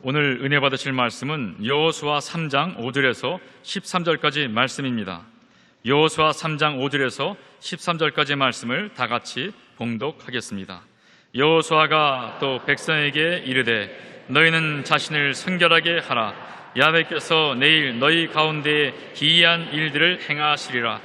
오늘 은혜 받으실 말씀은 여호수아 3장 5절에서 13절까지 말씀입니다. 여호수아 3장 5절에서 13절까지 말씀을 다 같이 봉독하겠습니다. 여호수아가 또 백성에게 이르되 너희는 자신을 성결하게 하라. 야훼께서 내일 너희 가운데에 기이한 일들을 행하시리라.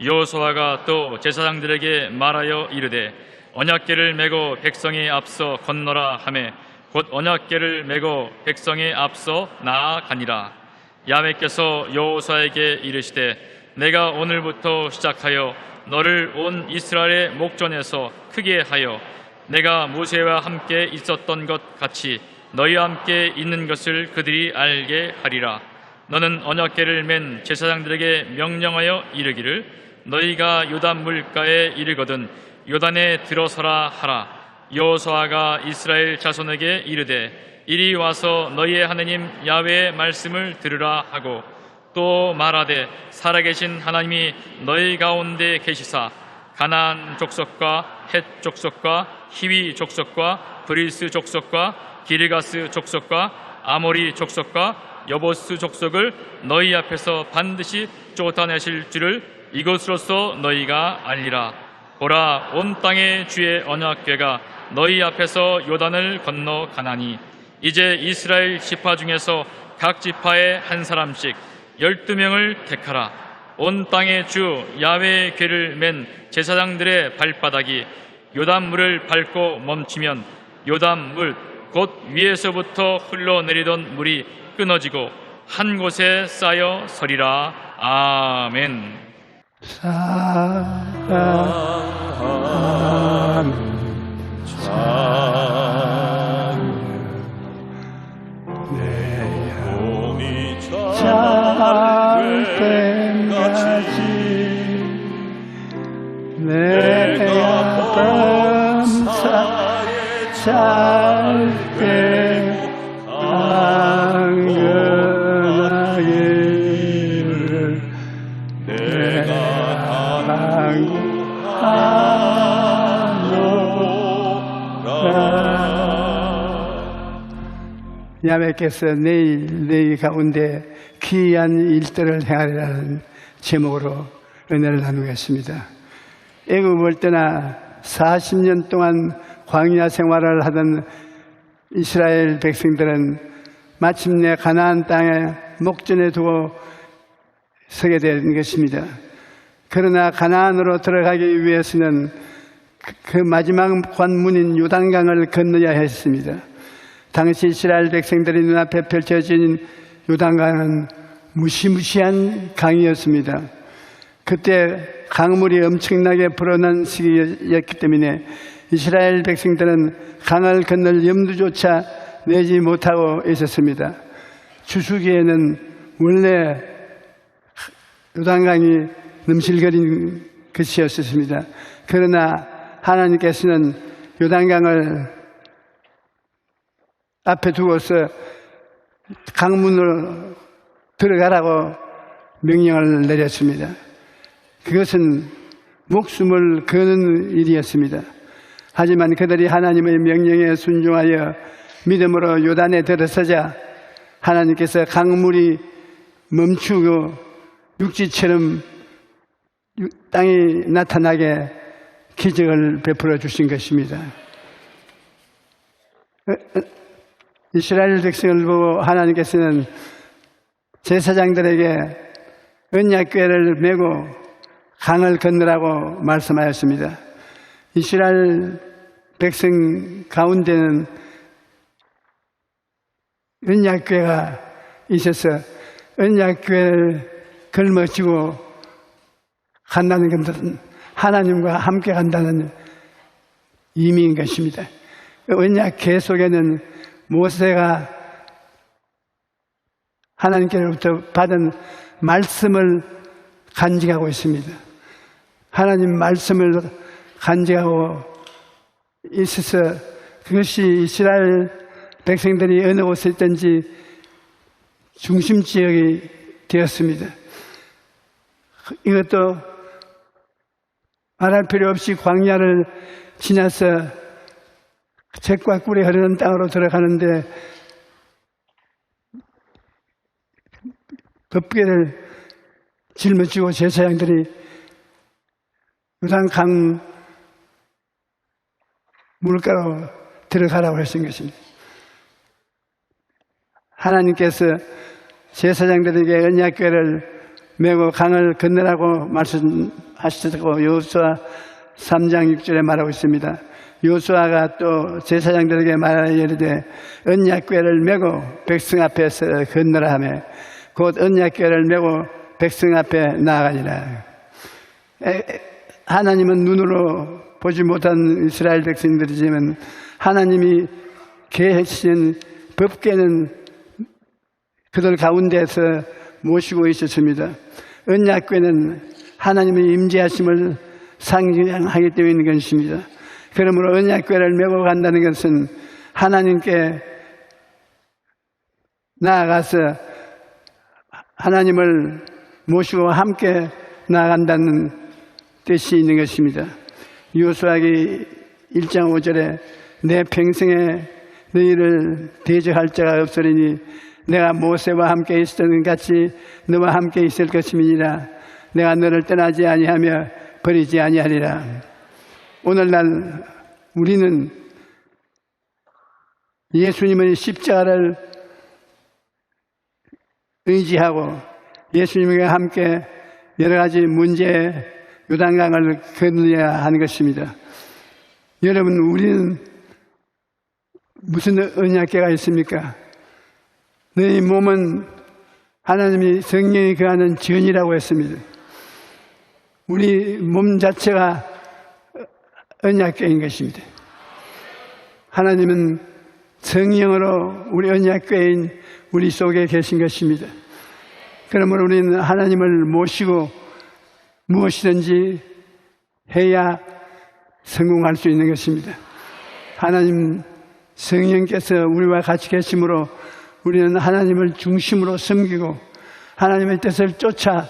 여호수아가 또 제사장들에게 말하여 이르되 언약궤를 메고 백성에 앞서 건너라 하매 곧 언약궤를 메고 백성에 앞서 나아가니라. 야훼께서 여호수아에게 이르시되 내가 오늘부터 시작하여 너를 온 이스라엘의 목전에서 크게 하여 내가 모세와 함께 있었던 것 같이 너희와 함께 있는 것을 그들이 알게 하리라. 너는 언약궤를 맨 제사장들에게 명령하여 이르기를 너희가 요단 물가에 이르거든 요단에 들어서라 하라. 여호수아가 이스라엘 자손에게 이르되 이리 와서 너희의 하나님 야훼의 말씀을 들으라 하고 또 말하되 살아계신 하나님이 너희 가운데 계시사 가나안 족속과 헷 족속과 히위 족속과 브리스 족속과 기르가스 족속과 아모리 족속과 여보스 족속을 너희 앞에서 반드시 쫓아내실 줄을 이것으로써 너희가 알리라. 보라, 온 땅의 주의 언약궤가 너희 앞에서 요단을 건너 가나니 이제 이스라엘 지파 중에서 각 지파에 한 사람씩 12명을 택하라. 온 땅의 주 야훼의 궤를 맨 제사장들의 발바닥이 요단물을 밟고 멈추면 요단물 곧 위에서부터 흘러내리던 물이 끊어지고 한 곳에 쌓여 서리라. 아멘. 내 몸이 잘 때까지 내가 범사에 잘때 안전하게 이를 내가 야훼께서 내일 너희 가운데 기이한 일들을 행하리라는 제목으로 은혜를 나누겠습니다. 애굽을 떠나 40년 동안 광야 생활을 하던 이스라엘 백성들은 마침내 가나안 땅에 목전에 두고 서게 된 것입니다. 그러나 가나안으로 들어가기 위해서는 그 마지막 관문인 요단강을 건너야 했습니다. 당시 이스라엘 백성들의 눈앞에 펼쳐진 요단강은 무시무시한 강이었습니다. 그때 강물이 엄청나게 불어난 시기였기 때문에 이스라엘 백성들은 강을 건널 염두조차 내지 못하고 있었습니다. 추수기에는 원래 요단강이 넘실거린 것이었습니다. 그러나 하나님께서는 요단강을 앞에 두고서 강문으로 들어가라고 명령을 내렸습니다. 그것은 목숨을 거는 일이었습니다. 하지만 그들이 하나님의 명령에 순종하여 믿음으로 요단에 들어서자 하나님께서 강물이 멈추고 육지처럼 땅이 나타나게 기적을 베풀어 주신 것입니다. 이스라엘 백성을 보고 하나님께서는 제사장들에게 언약궤를 메고 강을 건너라고 말씀하였습니다. 이스라엘 백성 가운데는 언약궤가 있어서 언약궤를 걸머쥐고 간다는 것은 하나님과 함께 간다는 의미인 것입니다. 언약궤 속에는 모세가 하나님께로부터 받은 말씀을 간직하고 있습니다. 하나님 말씀을 간직하고 있어서 그것이 이스라엘 백성들이 어느 곳에 있든지 중심 지역이 되었습니다. 이것도 말할 필요 없이 광야를 지나서 젖과 꿀이 흐르는 땅으로 들어가는데 법궤를 짊어지고 제사장들이 요단강 물가로 들어가라고 하신 것입니다. 하나님께서 제사장들에게 언약궤를 메고 강을 건너라고 말씀하셨다고 여호수아 3장 6절에 말하고 있습니다. 여호수아가 또 제사장들에게 말하여 이르되 언약궤를 메고 백성 앞에서 건너라 하며 곧 언약궤를 메고 백성 앞에 나아가니라. 하나님은 눈으로 보지 못한 이스라엘 백성들이지만 하나님이 계시는 법궤는 그들 가운데서 모시고 있었습니다. 언약궤는 하나님의 임재하심을 상징하기 때문인 것입니다. 그러므로 언약궤를 메고 간다는 것은 하나님께 나아가서 하나님을 모시고 함께 나아간다는 뜻이 있는 것입니다. 여호수아기 1장 5절에 내 평생에 너희를 대적할 자가 없으리니 내가 모세와 함께 있었던 같이 너와 함께 있을 것임이니라. 내가 너를 떠나지 아니하며 버리지 아니하리라. 오늘날 우리는 예수님의 십자가를 의지하고 예수님과 함께 여러 가지 문제의 요단강을 건너야 하는 것입니다. 여러분, 우리는 무슨 언약궤가 있습니까? 너희 몸은 하나님이 성령이 거하는 전이라고 했습니다. 우리 몸 자체가 언약궤인 것입니다. 하나님은 성령으로 우리 언약궤인 우리 속에 계신 것입니다. 그러므로 우리는 하나님을 모시고 무엇이든지 해야 성공할 수 있는 것입니다. 하나님 성령께서 우리와 같이 계심으로 우리는 하나님을 중심으로 섬기고 하나님의 뜻을 쫓아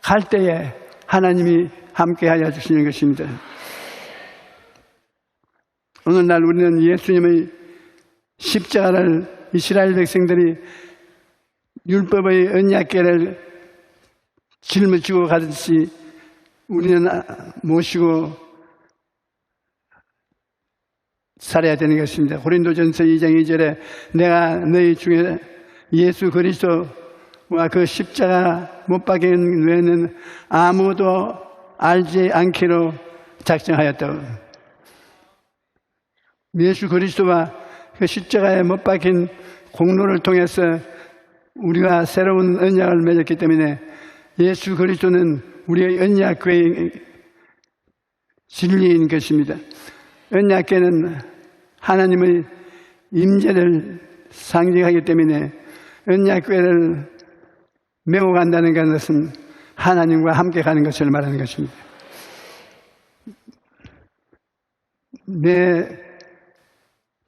갈 때에 하나님이 함께하여 주시는 것입니다. 오늘날 우리는 예수님의 십자가를 이스라엘 백성들이 율법의 언약궤를 짊어지고 가듯이 우리는 모시고 살아야 되는 것입니다. 고린도전서 2장 2절에 내가 너희 중에 예수 그리스도와 그 십자가 못 박힌 외에는 아무도 알지 않기로 작정하였다고. 예수 그리스도와 그 십자가에 못 박힌 공로를 통해서 우리가 새로운 언약을 맺었기 때문에 예수 그리스도는 우리의 언약궤의 진리인 것입니다. 언약궤는 하나님의 임재를 상징하기 때문에 언약궤를 메고 간다는 것은 하나님과 함께 가는 것을 말하는 것입니다. 내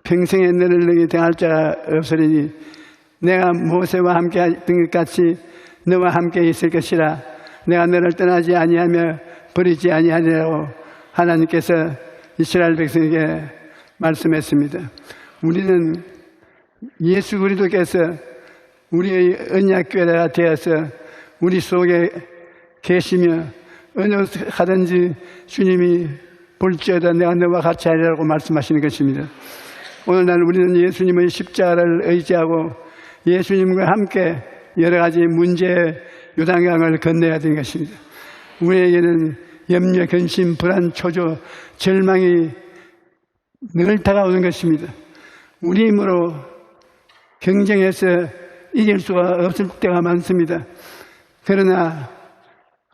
평생에 너를 너에게 당할 자가 없으리니 내가 모세와 함께 했던 것 같이 너와 함께 있을 것이라. 내가 너를 떠나지 아니하며 버리지 아니하리라고 하나님께서 이스라엘 백성에게 말씀했습니다. 우리는 예수 그리스도께서 우리의 언약궤가 되어서 우리 속에 계시며 어느 하든지 주님이 볼지어다 내가 너와 같이 하리라고 말씀하시는 것입니다. 오늘날 우리는 예수님의 십자가를 의지하고 예수님과 함께 여러 가지 문제의 요단강을 건너야 되는 것입니다. 우리에게는 염려, 근심, 불안, 초조, 절망이 늘 다가오는 것입니다. 우리 힘으로 경쟁해서 이길 수가 없을 때가 많습니다. 그러나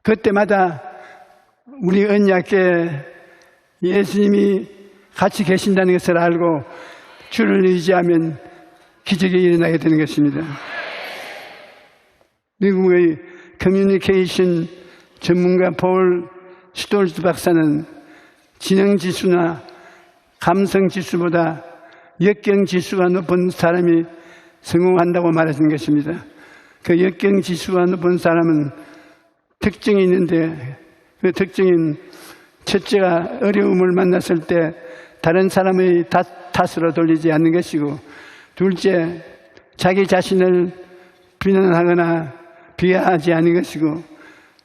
그때마다 우리 언약궤 예수님이 같이 계신다는 것을 알고 주를 의지하면 기적이 일어나게 되는 것입니다. 미국의 커뮤니케이션 전문가 폴 스톨츠 박사는 지능지수나 감성지수보다 역경지수가 높은 사람이 성공한다고 말하신 것입니다. 그 역경지수가 높은 사람은 특징이 있는데 그 특징인 첫째가 어려움을 만났을 때 다른 사람의 탓으로 돌리지 않는 것이고, 둘째 자기 자신을 비난하거나 비하하지 않은 것이고,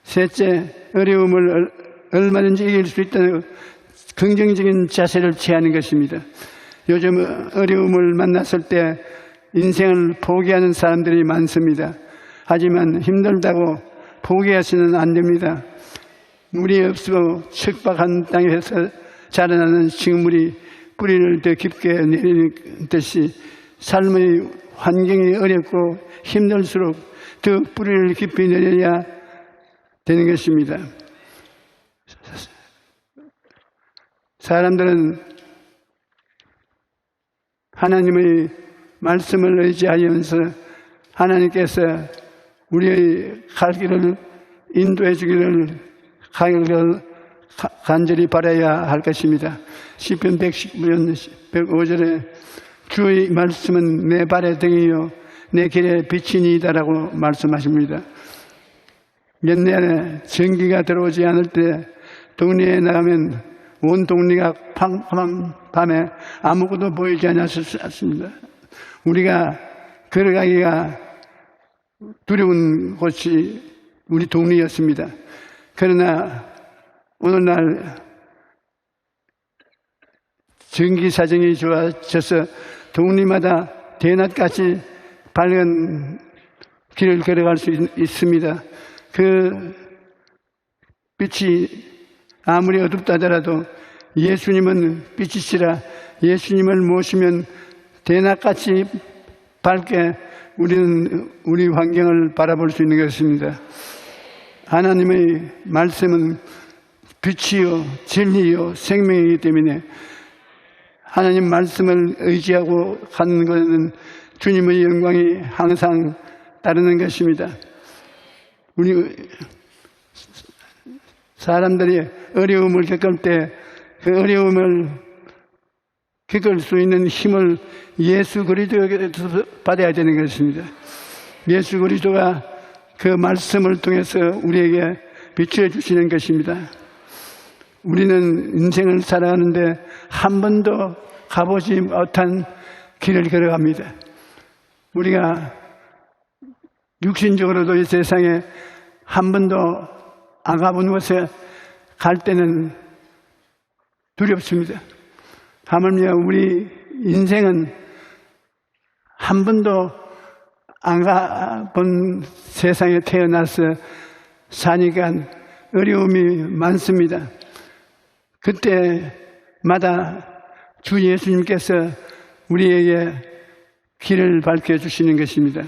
셋째, 어려움을 얼마든지 이길 수 있다는 긍정적인 자세를 취하는 것입니다. 요즘 어려움을 만났을 때 인생을 포기하는 사람들이 많습니다. 하지만 힘들다고 포기해서는 안 됩니다. 물이 없고 척박한 땅에서 자라나는 식물이 뿌리를 더 깊게 내리는 듯이 삶의 환경이 어렵고 힘들수록 더 뿌리를 깊이 내려야 되는 것입니다. 사람들은 하나님의 말씀을 의지하면서 하나님께서 우리의 갈 길을 인도해 주기를 간절히 바라야 할 것입니다. 시편 119편 105절에 주의 말씀은 내 발의 등이요 내 길에 빛이니이다라고 말씀하십니다. 옛날에 전기가 들어오지 않을 때 동네에 나가면 온 동네가 캄캄한 밤에 아무것도 보이지 않았습니다. 우리가 걸어가기가 두려운 곳이 우리 동네였습니다. 그러나 오늘날 전기 사정이 좋아져서 동네마다 대낮같이 밝은 길을 걸어갈 수 있습니다. 그 빛이 아무리 어둡다 하더라도 예수님은 빛이시라. 예수님을 모시면 대낮같이 밝게 우리는 우리 환경을 바라볼 수 있는 것입니다. 하나님의 말씀은 빛이요 진리요 생명이기 때문에 하나님 말씀을 의지하고 가는 것은 주님의 영광이 항상 따르는 것입니다. 우리 사람들이 어려움을 겪을 때 그 어려움을 겪을 수 있는 힘을 예수 그리스도에게서 받아야 되는 것입니다. 예수 그리스도가 그 말씀을 통해서 우리에게 비추어 주시는 것입니다. 우리는 인생을 살아가는데 한 번도 가보지 못한 길을 걸어갑니다. 우리가 육신적으로도 이 세상에 한 번도 안 가본 곳에 갈 때는 두렵습니다. 하물며 우리 인생은 한 번도 안 가본 세상에 태어나서 사니까 어려움이 많습니다. 그때마다 주 예수님께서 우리에게 길을 밝혀주시는 것입니다.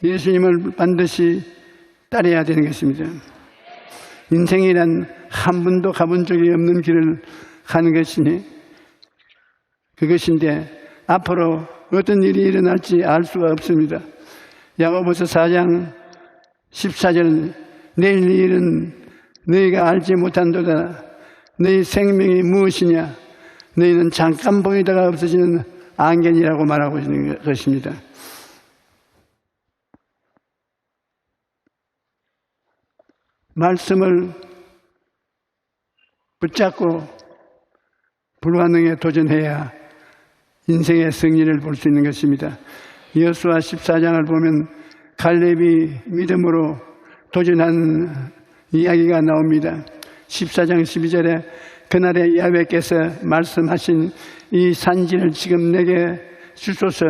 예수님을 반드시 따라야 되는 것입니다. 인생이란 한 번도 가본 적이 없는 길을 가는 것이니 그것인데 앞으로 어떤 일이 일어날지 알 수가 없습니다. 야고보서 4장 14절 내일 일은 너희가 알지 못한도다. 너희 생명이 무엇이냐? 너희는 잠깐 보이다가 없어지는 안개니라고 말하고 있는 것입니다. 말씀을 붙잡고 불가능에 도전해야 인생의 승리를 볼 수 있는 것입니다. 여호수아 14장을 보면 갈렙이 믿음으로 도전한 이야기가 나옵니다. 14장 12절에 그날에 야훼께서 말씀하신 이 산지를 지금 내게 주소서.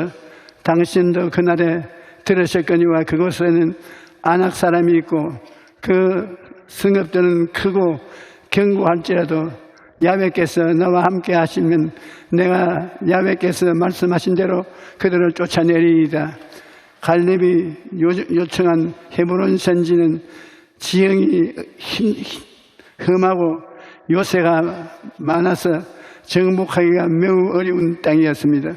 당신도 그날에 들으셨거니와 그곳에는 아낙 사람이 있고 그 성읍들은 크고 견고할지라도 야훼께서 너와 함께 하시면 내가 야훼께서 말씀하신 대로 그들을 쫓아내리이다. 갈렙이 요청한 헤브론 선지는 지형이 험하고 요새가 많아서 정복하기가 매우 어려운 땅이었습니다.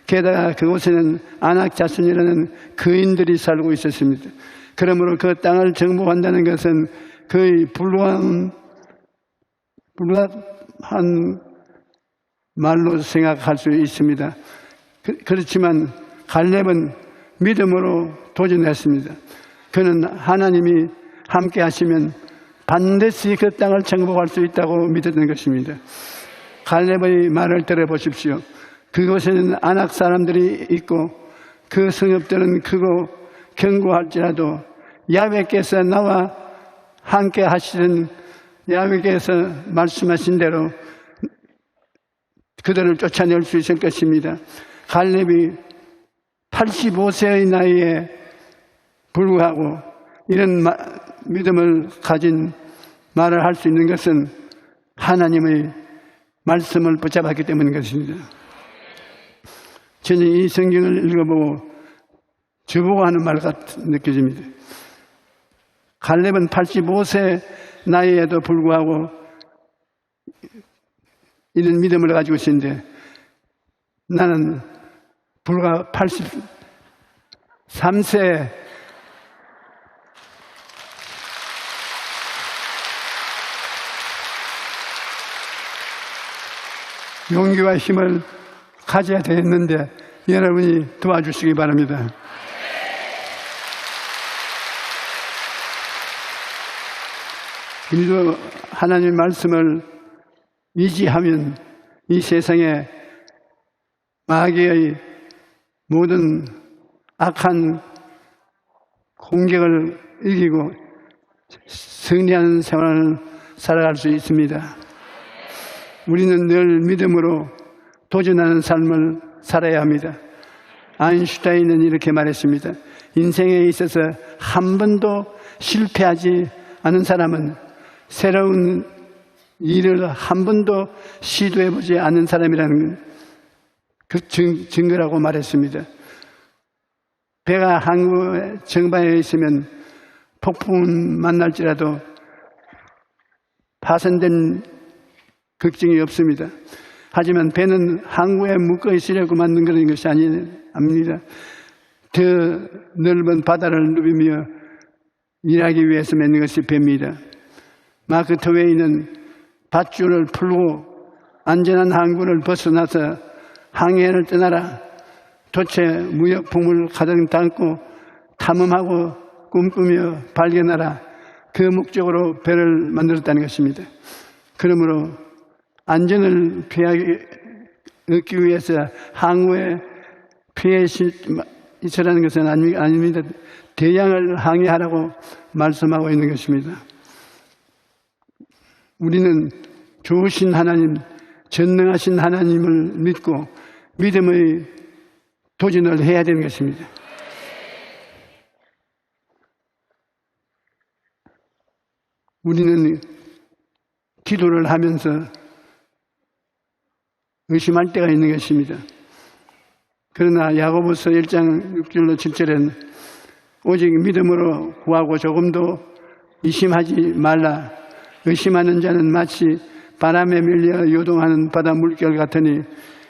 게다가 그곳에는 아낙 자손이라는 거인들이 살고 있었습니다. 그러므로 그 땅을 정복한다는 것은 거의 불가한 말로 생각할 수 있습니다. 그렇지만 갈렙은 믿음으로 도전했습니다. 그는 하나님이 함께 하시면 반드시 그 땅을 정복할 수 있다고 믿었던 것입니다. 갈렙의 말을 들어보십시오. 그곳에는 아낙 사람들이 있고 그 성읍들은 크고 견고할지라도 야훼께서 나와 함께 하시는 야훼께서 말씀하신 대로 그들을 쫓아낼 수 있을 것입니다. 갈렙이 85세의 나이에 불구하고 이런 믿음을 가진 말을 할 수 있는 것은 하나님의 말씀을 붙잡았기 때문인 것입니다. 저는 이 성경을 읽어보고 저보고 하는 말 같이 느껴집니다. 갈렙은 85세 나이에도 불구하고 이런 믿음을 가지고 있었는데 나는 불과 83세 용기와 힘을 가져야 되겠는데 여러분이 도와주시기 바랍니다. 우리도 하나님의 말씀을 의지하면 이 세상에 마귀의 모든 악한 공격을 이기고 승리하는 생활을 살아갈 수 있습니다. 우리는 늘 믿음으로 도전하는 삶을 살아야 합니다. 아인슈타인은 이렇게 말했습니다. 인생에 있어서 한 번도 실패하지 않은 사람은 새로운 일을 한 번도 시도해보지 않은 사람이라는 그 증거라고 말했습니다. 배가 항구 정방에 있으면 폭풍은 만날지라도 파손된 걱정이 없습니다. 하지만 배는 항구에 묶어 있으려고 만든 그런 것이 아닙니다. 더 넓은 바다를 누비며 일하기 위해서 만든 것이 배입니다. 마크 트웨이는 밧줄을 풀고 안전한 항구를 벗어나서 항해를 떠나라. 도체 무역품을 가득 담고 탐험하고 꿈꾸며 발견하라. 그 목적으로 배를 만들었다는 것입니다. 그러므로 안전을 얻기 위해서 항구에 피해 있으라는 것은 아닙니다. 대양을 항해하라고 말씀하고 있는 것입니다. 우리는 좋으신 하나님, 전능하신 하나님을 믿고 믿음의 도전을 해야 되는 것입니다. 우리는 기도를 하면서 의심할 때가 있는 것입니다. 그러나 야고보서 1장 6절로 7절에는 오직 믿음으로 구하고 조금도 의심하지 말라. 의심하는 자는 마치 바람에 밀려 요동하는 바다 물결 같으니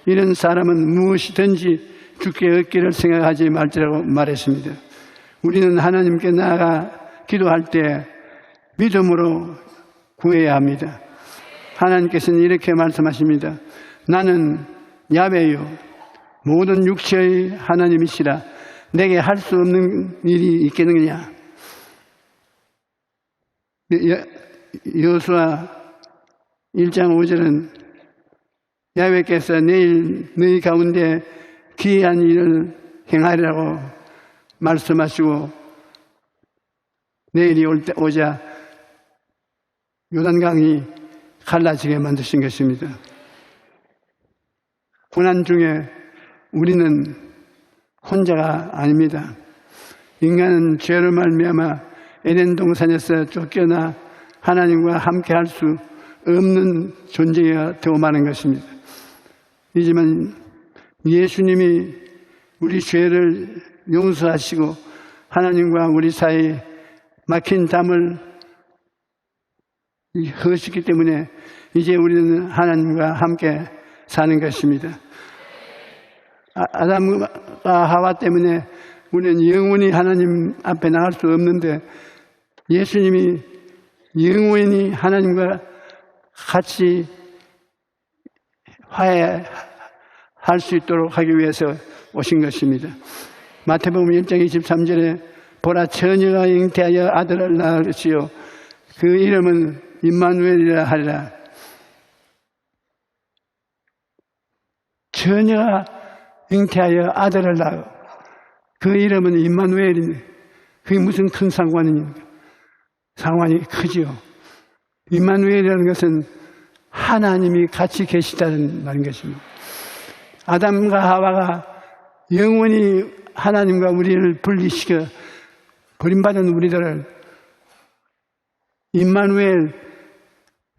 이런 사람은 무엇이든지 주께 얻기를 생각하지 말지라고 말했습니다. 우리는 하나님께 나아가 기도할 때 믿음으로 구해야 합니다. 하나님께서는 이렇게 말씀하십니다. 나는 야훼요 모든 육체의 하나님이시라. 내게 할 수 없는 일이 있겠느냐. 여호수아 1장 5절은 야훼께서 내일 너희 가운데 기이한 일을 행하리라고 말씀하시고 내일이 오자 요단강이 갈라지게 만드신 것입니다. 고난 중에 우리는 혼자가 아닙니다. 인간은 죄로 말미암아 에덴 동산에서 쫓겨나 하나님과 함께 할 수 없는 존재가 되어 마는 것입니다. 하지만 예수님이 우리 죄를 용서하시고 하나님과 우리 사이에 막힌 담을 허시기 때문에 이제 우리는 하나님과 함께 사는 것입니다. 아담과 하와 때문에 우리는 영원히 하나님 앞에 나갈 수 없는데 예수님이 영원히 하나님과 같이 화해할 수 있도록 하기 위해서 오신 것입니다. 마태복음 1장 23절에 보라 처녀가 잉태하여 아들을 낳으시오 그 이름은 임마누엘이라 하리라. 처녀가 잉태하여 아들을 낳아 그 이름은 임마누엘입니다. 그게 무슨 큰 상관입니까? 상관이 크지요. 임마누엘이라는 것은 하나님이 같이 계시다는 말인 것입니다. 아담과 하와가 영원히 하나님과 우리를 분리시켜 버림받은 우리들을 임마누엘,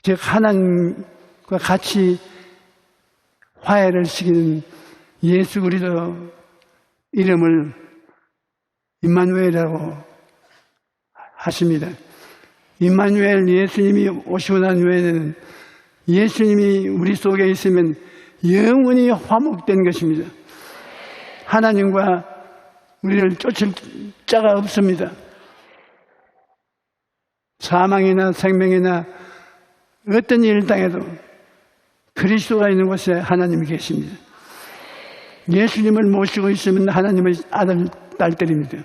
즉 하나님과 같이 화해를 시키는 예수 그리스도 이름을 임마누엘이라고 하십니다. 임마누엘, 예수님이 오시고 난 후에는 예수님이 우리 속에 있으면 영원히 화목된 것입니다. 하나님과 우리를 쫓을 자가 없습니다. 사망이나 생명이나 어떤 일을 당해도 그리스도가 있는 곳에 하나님이 계십니다. 예수님을 모시고 있으면 하나님의 아들, 딸들입니다.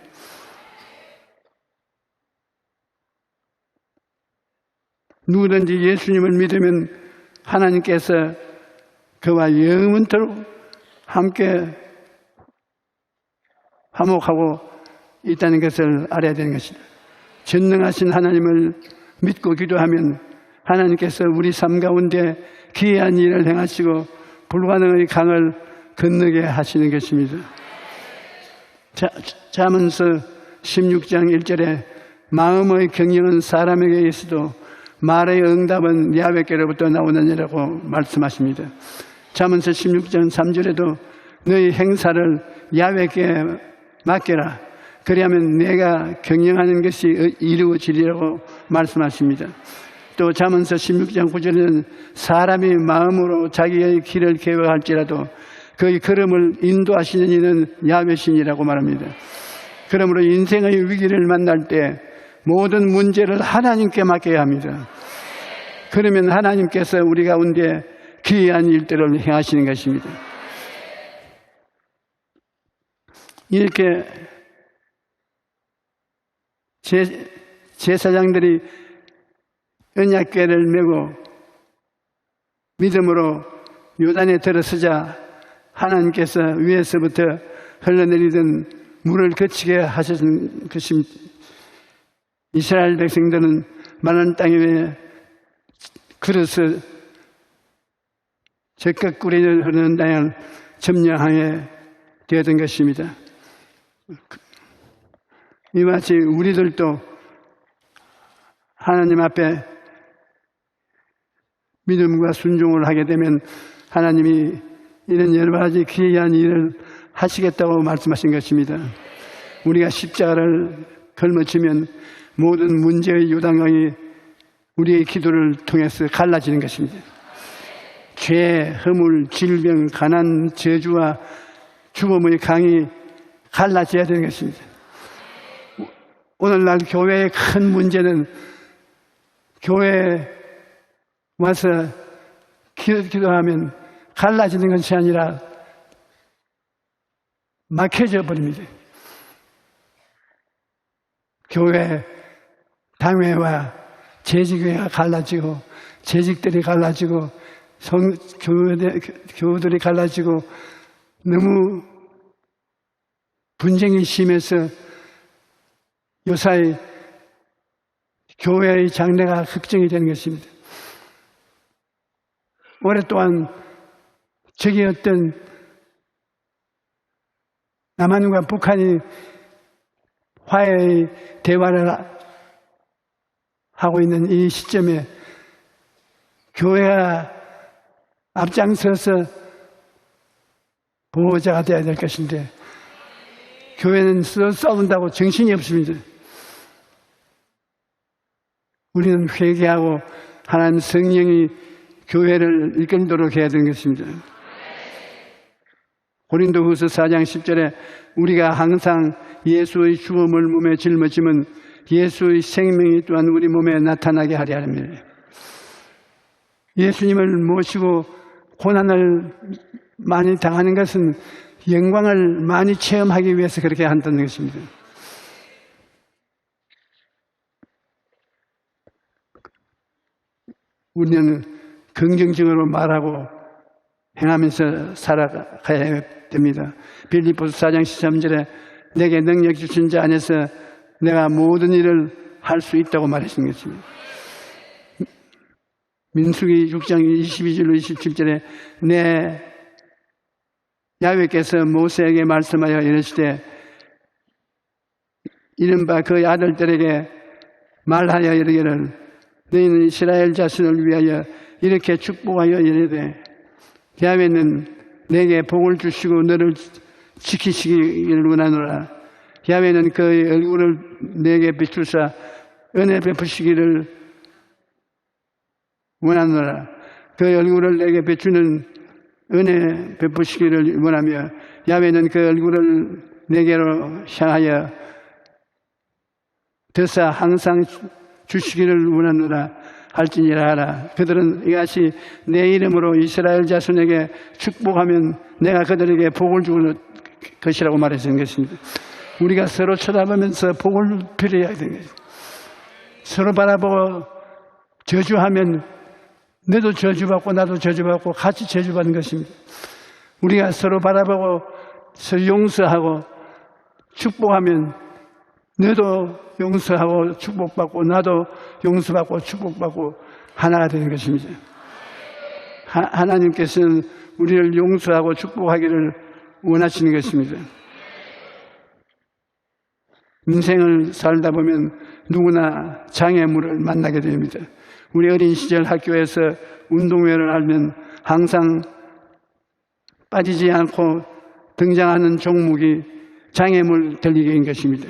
누구든지 예수님을 믿으면 하나님께서 그와 영원토록 함께 화목하고 있다는 것을 알아야 되는 것입니다. 전능하신 하나님을 믿고 기도하면 하나님께서 우리 삶 가운데 기이한 일을 행하시고 불가능의 강을 건너게 하시는 것입니다. 잠언서 16장 1절에 마음의 경영은 사람에게 있어도 말의 응답은 야훼께로부터 나오느니라고 말씀하십니다. 잠언서 16장 3절에도 너희 행사를 야훼께 맡겨라. 그리하면 내가 경영하는 것이 이루어지리라고 말씀하십니다. 또 잠언서 16장 9절에는 사람이 마음으로 자기의 길을 계획할지라도 그의 걸음을 인도하시는 이는 야훼신이라고 말합니다. 그러므로 인생의 위기를 만날 때 모든 문제를 하나님께 맡겨야 합니다. 그러면 하나님께서 우리 가운데 기이한 일들을 행하시는 것입니다. 이렇게 제사장들이 언약궤를 메고 믿음으로 요단에 들어서자 하나님께서 위에서부터 흘러내리던 물을 거치게 하셨던 것입니다. 이스라엘 백성들은 마른 땅 위에 걸어서 적각 꿀이 흐르는 땅을 점령하게 되었던 것입니다. 이와 같이 우리들도 하나님 앞에 믿음과 순종을 하게 되면 하나님이 이런 여러 가지 기이한 일을 하시겠다고 말씀하신 것입니다. 우리가 십자가를 걸머치면 모든 문제의 요단강이 우리의 기도를 통해서 갈라지는 것입니다. 죄, 허물, 질병, 가난, 저주와 죽음의 강이 갈라져야 되는 것입니다. 오늘날 교회의 큰 문제는 교회에 와서 기도하면 갈라지는 것이 아니라 막혀져 버립니다. 교회, 당회와 재직회가 갈라지고 재직들이 갈라지고 교우들이 갈라지고 너무 분쟁이 심해서 요사이 교회의 장래가 걱정이 되는 것입니다. 오랫동안 저기 어떤 남한과 북한이 화해의 대화를 하고 있는 이 시점에 교회가 앞장서서 보호자가 되어야 될 것인데 교회는 싸운다고 정신이 없습니다. 우리는 회개하고 하나님 성령이 교회를 이끌도록 해야 되는 것입니다. 고린도후서 4장 10절에 우리가 항상 예수의 죽음을 몸에 짊어지면 예수의 생명이 또한 우리 몸에 나타나게 하려 합니다. 예수님을 모시고 고난을 많이 당하는 것은 영광을 많이 체험하기 위해서 그렇게 한다는 것입니다. 우리는 긍정적으로 말하고 행하면서 살아가야 됩니다. 빌립보서 4장 13절에 내게 능력 주신 자 안에서 내가 모든 일을 할 수 있다고 말하신 것입니다. 민수기 6장 22절로 27절에 내 야훼께서 모세에게 말씀하여 이르시되 이른바 그 아들들에게 말하여 이르기를 너희는 이스라엘 자손을 위하여 이렇게 축복하여 이르되 야훼는 내게 복을 주시고 너를 지키시기를 원하노라. 야훼는 그의 얼굴을 내게 비추사 은혜 베푸시기를 원하노라. 그의 얼굴을 내게 비추는 은혜 베푸시기를 원하며 야훼는 그 얼굴을 내게로 향하여 드사 항상 주시기를 원하노라 할지니라 하라. 그들은 이같이 내 이름으로 이스라엘 자손에게 축복하면 내가 그들에게 복을 줄 것이라고 말했던 것입니다. 우리가 서로 쳐다보면서 복을 빌어야 되는 거예요. 서로 바라보고 저주하면 너도 저주받고 나도 저주받고 같이 저주받는 것입니다. 우리가 서로 바라보고 서로 용서하고 축복하면 너도 용서하고 축복받고 나도 용서받고 축복받고 하나가 되는 것입니다. 하나님께서는 우리를 용서하고 축복하기를 원하시는 것입니다. 인생을 살다 보면 누구나 장애물을 만나게 됩니다. 우리 어린 시절 학교에서 운동회를 하면 항상 빠지지 않고 등장하는 종목이 장애물 달리기인 것입니다.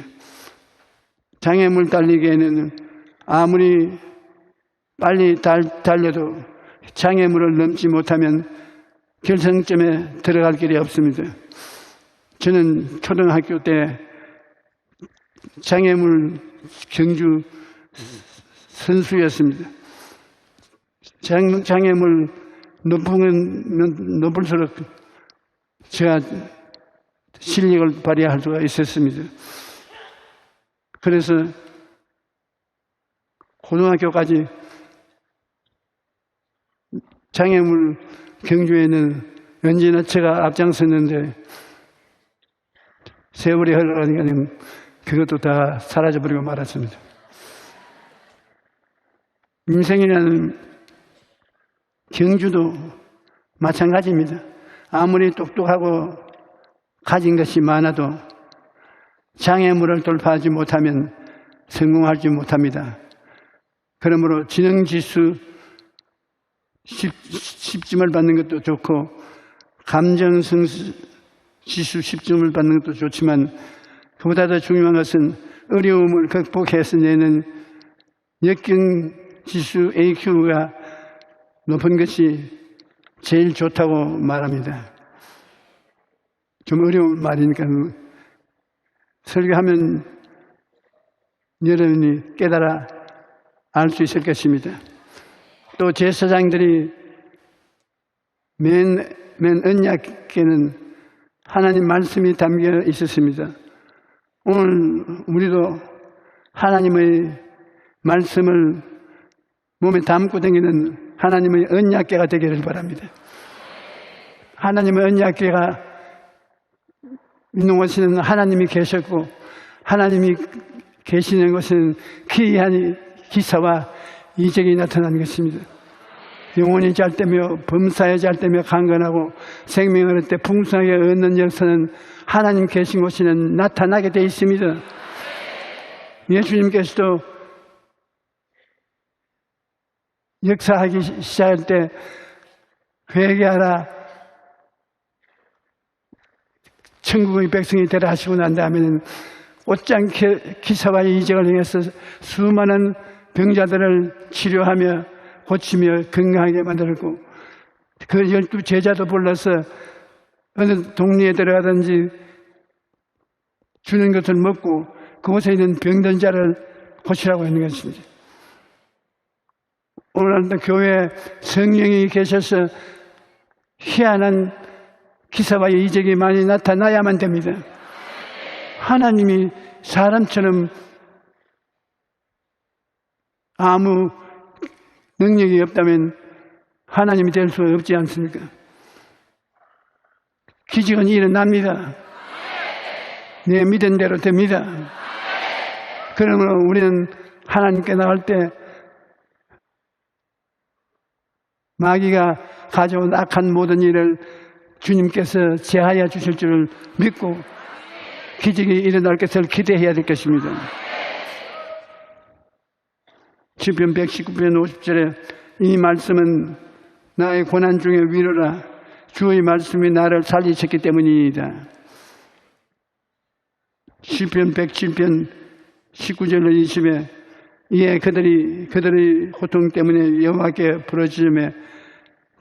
장애물 달리기에는 아무리 빨리 달려도 장애물을 넘지 못하면 결승점에 들어갈 길이 없습니다. 저는 초등학교 때 장애물 경주 선수였습니다. 장애물 높으면 높을수록 제가 실력을 발휘할 수가 있었습니다. 그래서 고등학교까지 장애물 경주에는 언제나 제가 앞장섰는데 세월이 흘러가니까 그것도 다 사라져버리고 말았습니다. 인생이라는 경주도 마찬가지입니다. 아무리 똑똑하고 가진 것이 많아도 장애물을 돌파하지 못하면 성공하지 못합니다. 그러므로 지능지수 10점을 받는 것도 좋고 감정성지수 10점을 받는 것도 좋지만 그보다 더 중요한 것은 어려움을 극복해서 내는 역경지수 AQ가 높은 것이 제일 좋다고 말합니다. 좀 어려운 말이니까 설교하면 여러분이 깨달아 알 수 있을 것입니다. 또 제사장들이 맨 언약궤는 하나님 말씀이 담겨 있었습니다. 오늘 우리도 하나님의 말씀을 몸에 담고 다니는 하나님의 언약궤가 되기를 바랍니다. 하나님의 언약궤가 있는 곳에는 하나님이 계셨고 하나님이 계시는 곳은 기이한 기사와 이적이 나타나는 것입니다. 영혼이 잘되며 범사에 잘되며 강건하고 생명을 얻을 때 풍성하게 얻는 역사는 하나님 계신 곳에는 나타나게 되어 있습니다. 예수님께서도 역사하기 시작할 때 회개하라 천국의 백성이 되라 하시고 난 다음에는 곧장 기사와 이적을 행해서 수많은 병자들을 치료하며 고치며 건강하게 만들고 그 12 제자도 불러서 어느 동네에 들어가든지 주는 것을 먹고 그곳에 있는 병든 자를 고치라고 하는 것입니다. 오늘날도 교회에 성령이 계셔서 희한한 기사와 이적이 많이 나타나야만 됩니다. 하나님이 사람처럼 아무 능력이 없다면 하나님이 될 수 없지 않습니까? 기적은 일어납니다. 내 믿은 대로 됩니다. 그러므로 우리는 하나님께 나갈 때 마귀가 가져온 악한 모든 일을 주님께서 제하여 주실 줄을 믿고 기적이 일어날 것을 기대해야 될 것입니다. 시편 119편 50절에 이 말씀은 나의 고난 중에 위로라. 주의 말씀이 나를 살리셨기 때문이다. 시편 107편 19절로 20에 이에 그들의 고통 때문에 여호와께 부르짖으며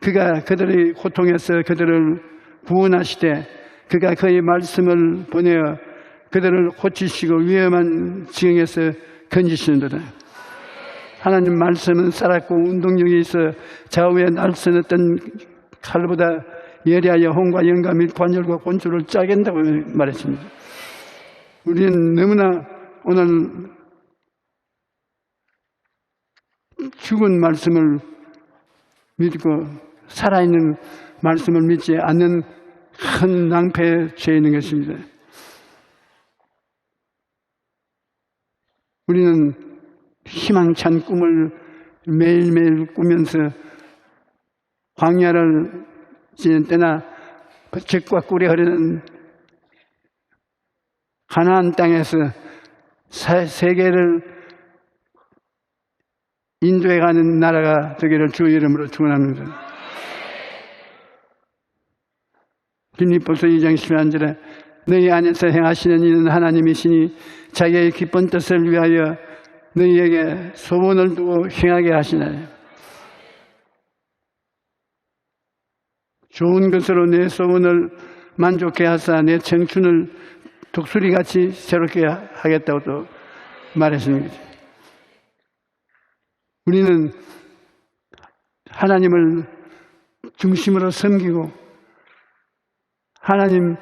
그가 그들의 고통에서 그들을 구원하시되 그가 그의 말씀을 보내어 그들을 고치시고 위험한 지경에서 건지시는도다. 하나님 말씀은 살았고 운동력이 있어 좌우에 날선 어떤 칼보다 예리하여 혼과 영과 및 관절과 곤줄을 짜겐다고 말했습니다. 우리는 너무나 오늘 죽은 말씀을 믿고 살아있는 말씀을 믿지 않는 큰 낭패에 처해 있는 것입니다. 우리는 희망찬 꿈을 매일매일 꾸면서 광야를 지낸 때나 젖과 꿀이 흐르는 가나안 땅에서 세계를 인도해가는 나라가 되기를 주의 이름으로 축원합니다. 빌립보서 2장 11절에 너희 안에서 행하시는 이는 하나님이시니 자기의 기쁜 뜻을 위하여 너희에게 소원을 두고 행하게 하시나요. 좋은 것으로 내 소원을 만족해 하사 내 청춘을 독수리같이 새롭게 하겠다고 또 말했습니다. 우리는 하나님을 중심으로 섬기고 하나님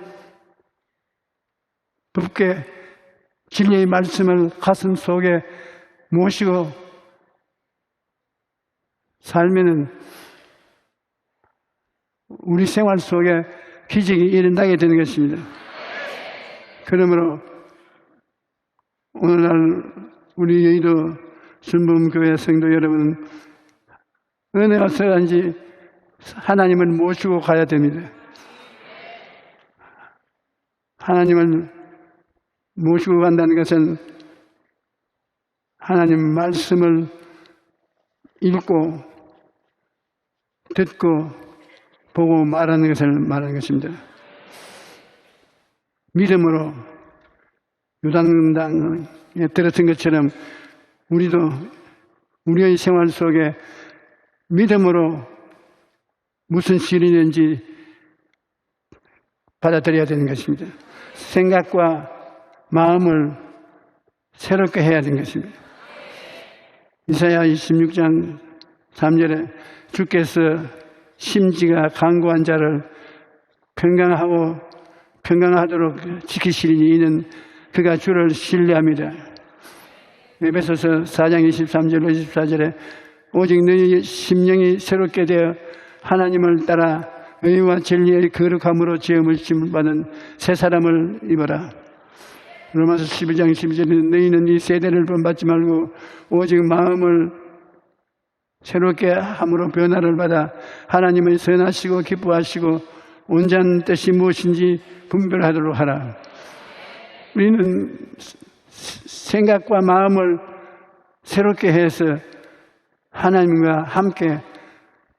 법궤 진리의 말씀을 가슴 속에 모시고 살면은 우리 생활 속에 기적이 일어나게 되는 것입니다. 그러므로 오늘날 우리 여의도 순복음교회 성도 여러분, 은혜가 어서간지 하나님을 모시고 가야 됩니다. 하나님을 모시고 간다는 것은 하나님 말씀을 읽고 듣고 보고 말하는 것을 말하는 것입니다. 믿음으로 요단강에 들어선 것처럼 우리도 우리의 생활 속에 믿음으로 무슨 시련인지 받아들여야 되는 것입니다. 생각과 마음을 새롭게 해야 되는 것입니다. 이사야 26장 3절에 주께서 심지가 강구한 자를 평강하도록 지키시리니 이는 그가 주를 신뢰합니다. 에베소서 4장 23절로 24절에 오직 너희 심령이 새롭게 되어 하나님을 따라 의와 진리의 거룩함으로 지음을 받은 새 사람을 입어라. 로마서 11장 12절에 너희는 이 세대를 본받지 말고 오직 마음을 새롭게 함으로 변화를 받아 하나님의 선하시고 기뻐하시고 온전한 뜻이 무엇인지 분별하도록 하라. 우리는 생각과 마음을 새롭게 해서 하나님과 함께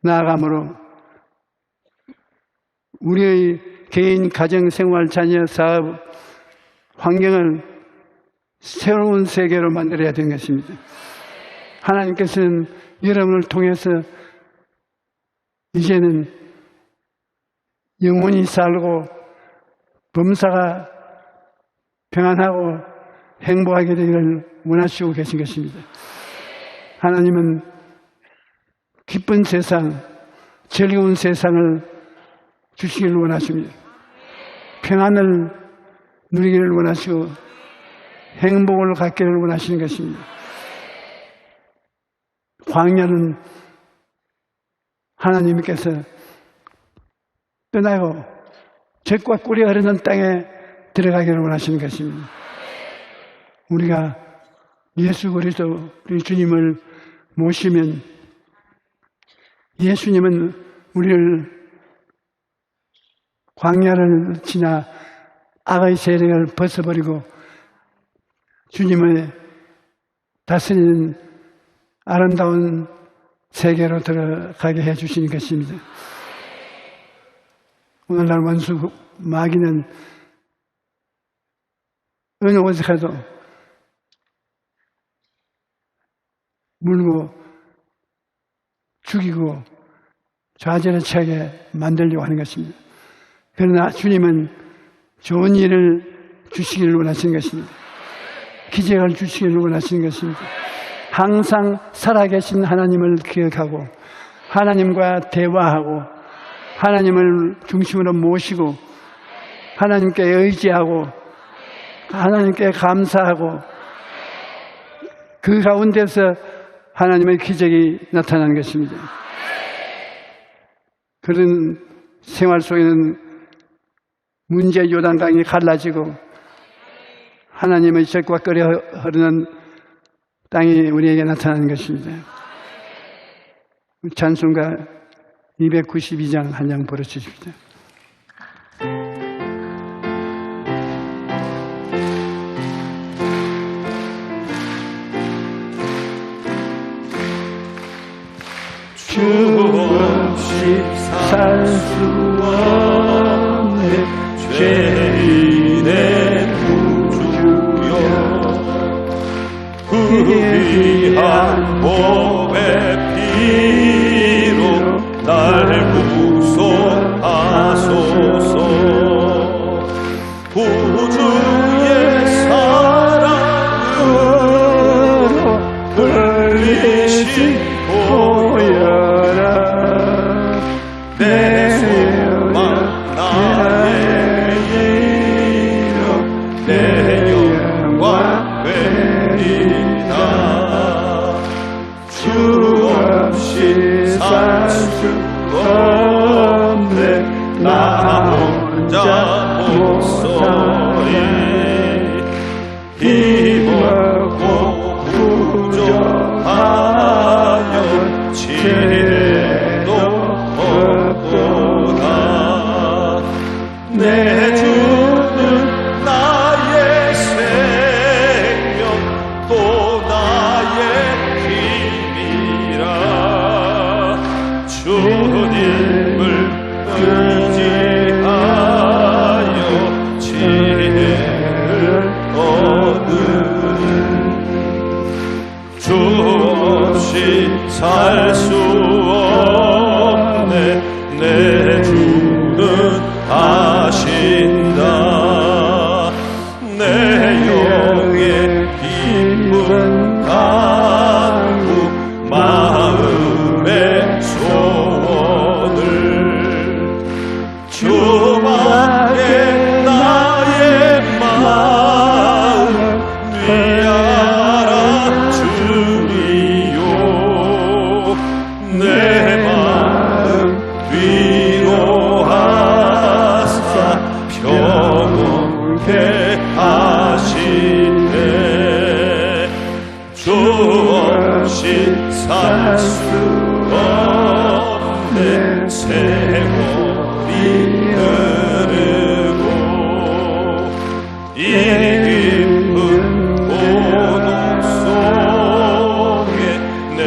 나아가므로 우리의 개인, 가정, 생활, 자녀, 사업, 환경을 새로운 세계로 만들어야 되는 것입니다. 하나님께서는 여러분을 통해서 이제는 영원히 살고 범사가 평안하고 행복하게 되기를 원하시고 계신 것입니다. 하나님은 기쁜 세상, 즐거운 세상을 주시기를 원하십니다. 평안을 누리기를 원하시고 행복을 갖기를 원하시는 것입니다. 광야는 하나님께서 떠나고 젖과 꿀이 흐르는 땅에 들어가기를 원하시는 것입니다. 우리가 예수 그리스도 우리 주님을 모시면 예수님은 우리를 광야를 지나 악의 세력을 벗어버리고 주님의 다스리는 아름다운 세계로 들어가게 해주시는 것입니다. 오늘날 원수 마귀는 어느 곳에 가도 물고 죽이고 좌절에 처하게 만들려고 하는 것입니다. 그러나 주님은 좋은 일을 주시기를 원하시는 것입니다. 기적을 주시기를 원하시는 것입니다. 항상 살아계신 하나님을 기억하고 하나님과 대화하고 하나님을 중심으로 모시고 하나님께 의지하고 하나님께 감사하고 그 가운데서 하나님의 기적이 나타나는 것입니다. 그런 생활 속에는 문제 요단강이 갈라지고 하나님의 젖과 끓여 흐르는 땅이 우리에게 나타나는 것입니다. 찬송가 292장 한 장 부르주십시오. 주 없이 살 수 없네 죄인의 구주여 그 귀한 몸의 피로 날 구속하소서. 구주의 사랑으로 흘리신 보혈아 내 소망 나의 이름 내 영광 되리라. 주 없이 살 수 없네 나 혼자 목소리 힘없고 부족하여 지혜도 없구나. 내 주는 나의 생명 또 나의 힘이라. 주님을 의지하여 지혜를 얻으리. 주 없이 살 수 없네 내 주는 아신다. 내 영의 기쁜 간구 마음의 소원을 주밖에 나의 마음 위하라 주니요. 내 마음 위로하사 평온케 하시네. 주 없이 살 수 없네 세월이 흐르고 이 깊은 고독 속에 내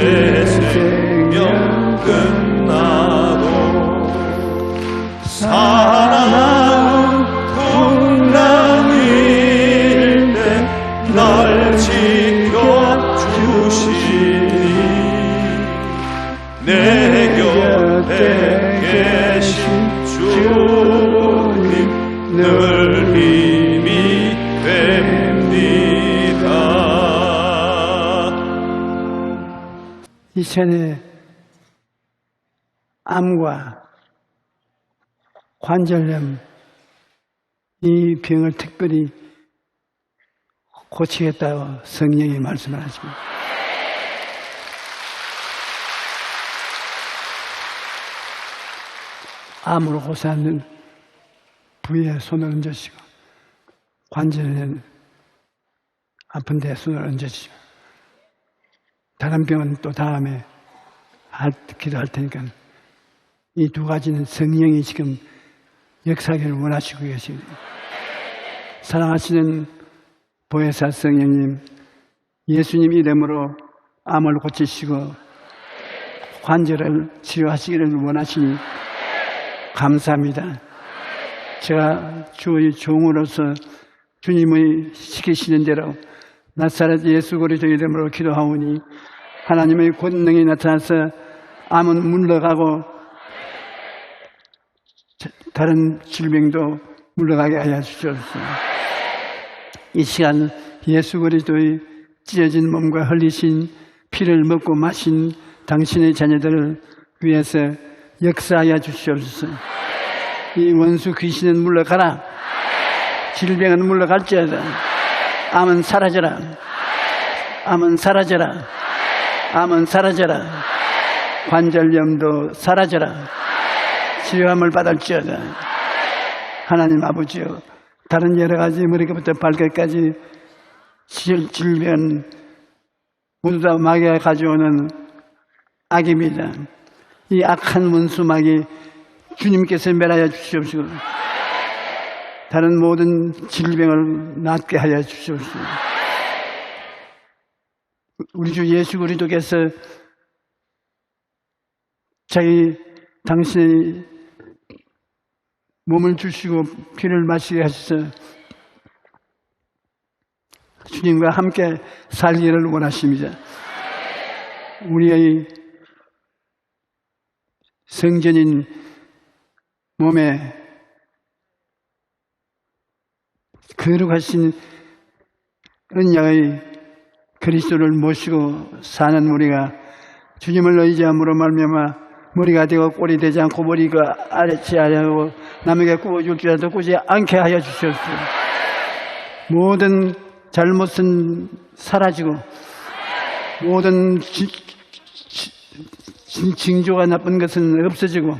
생명 끝나도 사랑은 풍랑일 때 날 지켜주시니. 내 곁에 계신 주님 늘 힘이 됩니다. 이전에 암과 관절염 이 병을 특별히 고치겠다고 성령이 말씀을 하십니다. 암으로 고생하는 부위에 손을 얹으시고 관절에는 아픈 데 손을 얹으시고 다른 병은 또 다음에 기도할 테니까 이 두 가지는 성령이 지금 역사하기를 원하시고 계십니다. 사랑하시는 보혜사 성령님, 예수님 이름으로 암을 고치시고 관절을 치료하시기를 원하시니 감사합니다. 제가 주의 종으로서 주님의 시키시는 대로 나사렛 예수 그리스도 이름으로 기도하오니 하나님의 권능이 나타나서 암은 물러가고 다른 질병도 물러가게 하여 주시옵소서. 이 시간 예수 그리스도의 찢어진 몸과 흘리신 피를 먹고 마신 당신의 자녀들을 위해서 역사하여 주시옵소서. 이 원수 귀신은 물러가라. 질병은 물러갈지어다. 암은 사라져라. 암은 사라져라. 암은 사라져라. 관절염도 사라져라. 치유함을 받을지어다. 하나님 아버지여, 다른 여러 가지 머리부터 발끝까지 질병 모두 다 마귀가 가져오는 악입니다. 이 악한 원수 마귀 주님께서 멸하여 주시옵시고 다른 모든 질병을 낫게 하여 주시옵소서. 우리 주 예수 그리스도께서 당신의 몸을 주시고 피를 마시게 하셔서 주님과 함께 살기를 원하십니다. 우리의 성전인 몸에 거룩하신 은양의 그리스도를 모시고 사는 우리가 주님을 의지함으로 말미암아 머리가 되고 꼴이 되지 않고 머리가 아래치 하고 남에게 꾸어줄 줄 알아도 꾸지 않게 하여 주시옵소서. 모든 잘못은 사라지고 모든 징조가 나쁜 것은 없어지고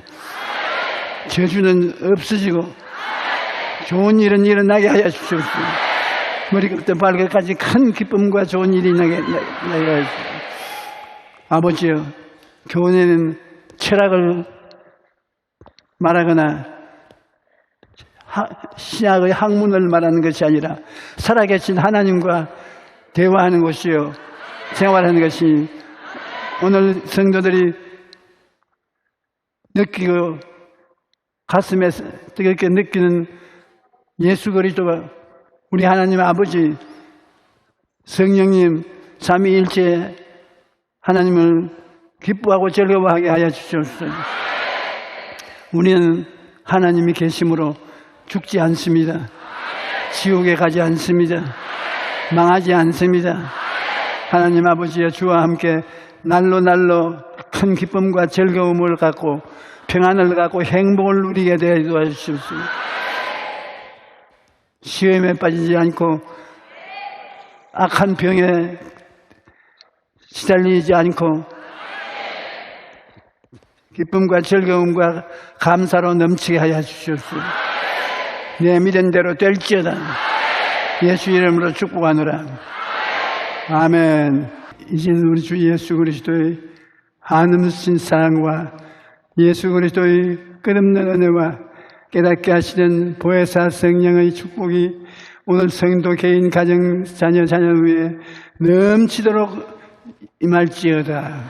저주는 없어지고 좋은 일은 일어나게 하여 주시옵소서. 머리부터 발끝까지 큰 기쁨과 좋은 일이 나게 하여 주시옵소서. 아버지여, 교훈에는 철학을 말하거나 신학의 학문을 말하는 것이 아니라 살아계신 하나님과 대화하는 것이요 생활하는 것이 오늘 성도들이 느끼고 가슴에 뜨겁게 느끼는 예수 그리스도가 우리 하나님 아버지 성령님 삼위일체 하나님을 기뻐하고 즐거워하게 하여 주시옵소서. 우리는 하나님이 계심으로 죽지 않습니다. 지옥에 가지 않습니다. 망하지 않습니다. 하나님 아버지의 주와 함께 날로 큰 기쁨과 즐거움을 갖고 평안을 갖고 행복을 누리게 되어 도와주시옵소서. 시험에 빠지지 않고 악한 병에 시달리지 않고 기쁨과 즐거움과 감사로 넘치게 하여 주시옵소서. 내 믿은 대로 될지어다. 예수 이름으로 축복하노라. 아멘. 이제는 우리 주 예수 그리스도의 한없으신 사랑과 예수 그리스도의 끝없는 은혜와 깨닫게 하시는 보혜사 성령의 축복이 오늘 성도 개인 가정 자녀 위에 넘치도록 임할지어다.